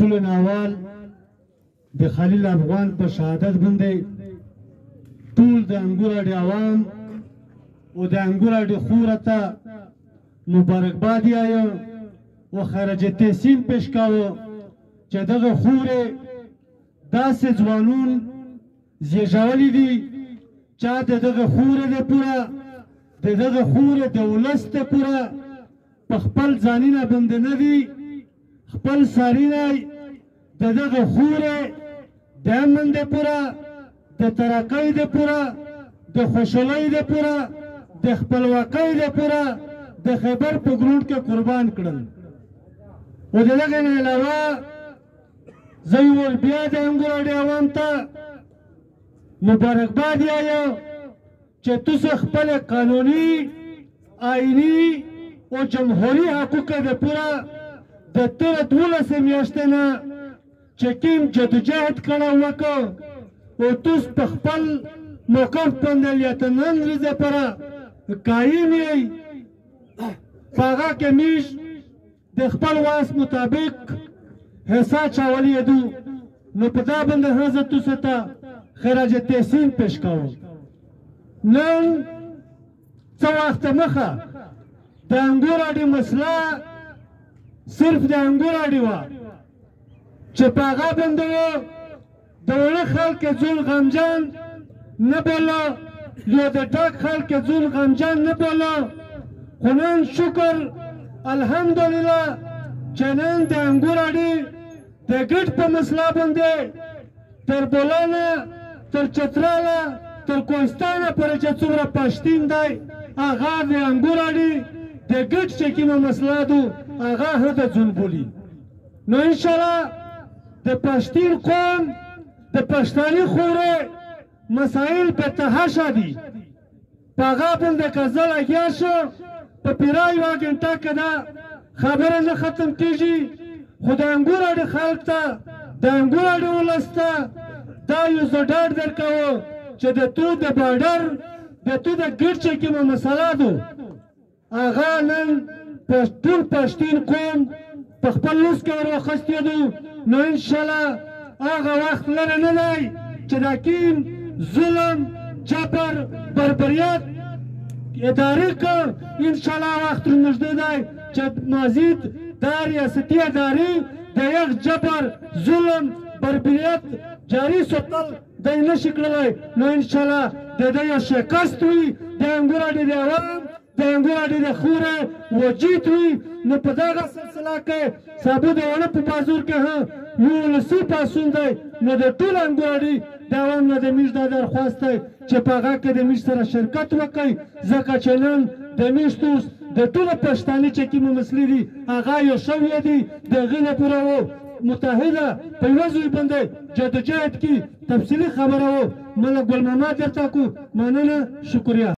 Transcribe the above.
ټولو ناوال د خلیل افغان په شهادت باندې ټول د انګور اډې عوام او د انګور اډې خوره ته مبارکباد یایو و خرج تحسین پیش کاوه چې دغه خورې داسې ځوانون زیږولی دي چا د دغه خورې د پوره د دغه خورې د ولس د پوره په خپل ځانونه باندې نه دي خپل سارینه د دغه خورې د امن د پوره د ترقۍ د پوره د خوشحالۍ د پوره د خپلواکۍ د پوره د خیبر په ګروډ کې قربان کړل او د دغه نه علاوه زه یو بیا د انګور اډې عوام ته مبارکباد یایم چې تاسو خپل قانوني آئینی او جمهوري حقوق د پوره د تېره 12 میاشتې نه چې کوم جدوجهد کړی وکړ او تاسو په خپل موقف باندې یا تر نن ورځې پورې قایم یئ په هغه کې موږ د خپل واس مطابق حصہ چاولی دو نو په دا باندې حضرت تاسو ته خراج تحسین پیش کوم نن څه وخت مخه د انګور اډې مسله صرف د انګور اډې وه چې په هغه باندې د وړه خلک ځون غمجن نه بوله یا د ډاک خلک ځون غمجن نه بوله خو نن شکر الحمدلله چې نن د انګور اډې د ګډ په مسله باندې تر بولانه تر چتراله تر کوهستانه پورې چې څومره پښتین دی هغه د انګور اډې د ګډ چې کومه مسله ده هغه هغه ځون بولي نو انشاءالله د پښتین قوم د پښتاني خورې مسایل په تحاشا دي په هغه باندې که زه لګیا شو په پیرا یوه ګنټه کې دا خبره نه ختم کېږي خو د انګور اډې خلک ته د انګور اډې ولس ته دا یو زه ډاډ درکوم چې د تو د باډر د تو د ګډ چې کومه مسله ده هغه نن ټول پښتین قوم په خپل لوس کې ور واخیستی دو نو انشاءالله هغه وخت لرې نه دی چې دا کوم ظلم جبر بربریت ادارې کړ انشاءالله وخت نږدې دی چې مزید دا ریاستي ادارې د یک جبر ظلم بربریت جاري ساتل دی نشي کړلی نو انشاءالله د ده یو شکست وي د انګور اډې د عوام د انګور اډې د خوره وجید وي نو په دغه سلسله کې سابو د وړه په بازور کې هم یو ولسي پاڅون دی نو د ټول انګور اډې د عوام نه د موږ دا درخواست دی چې په هغه کې د موږ سره شرکت وکړئ ځکه چې نن د موږ د ټولو پښتانه چې کومې مسلې دي هغه یو شویې دي د هغې نه پوره متحده په یوه ځای باندې جدوجهد کې تفصیلي خبره و ملک ګل محمد درته کو مننه شکریه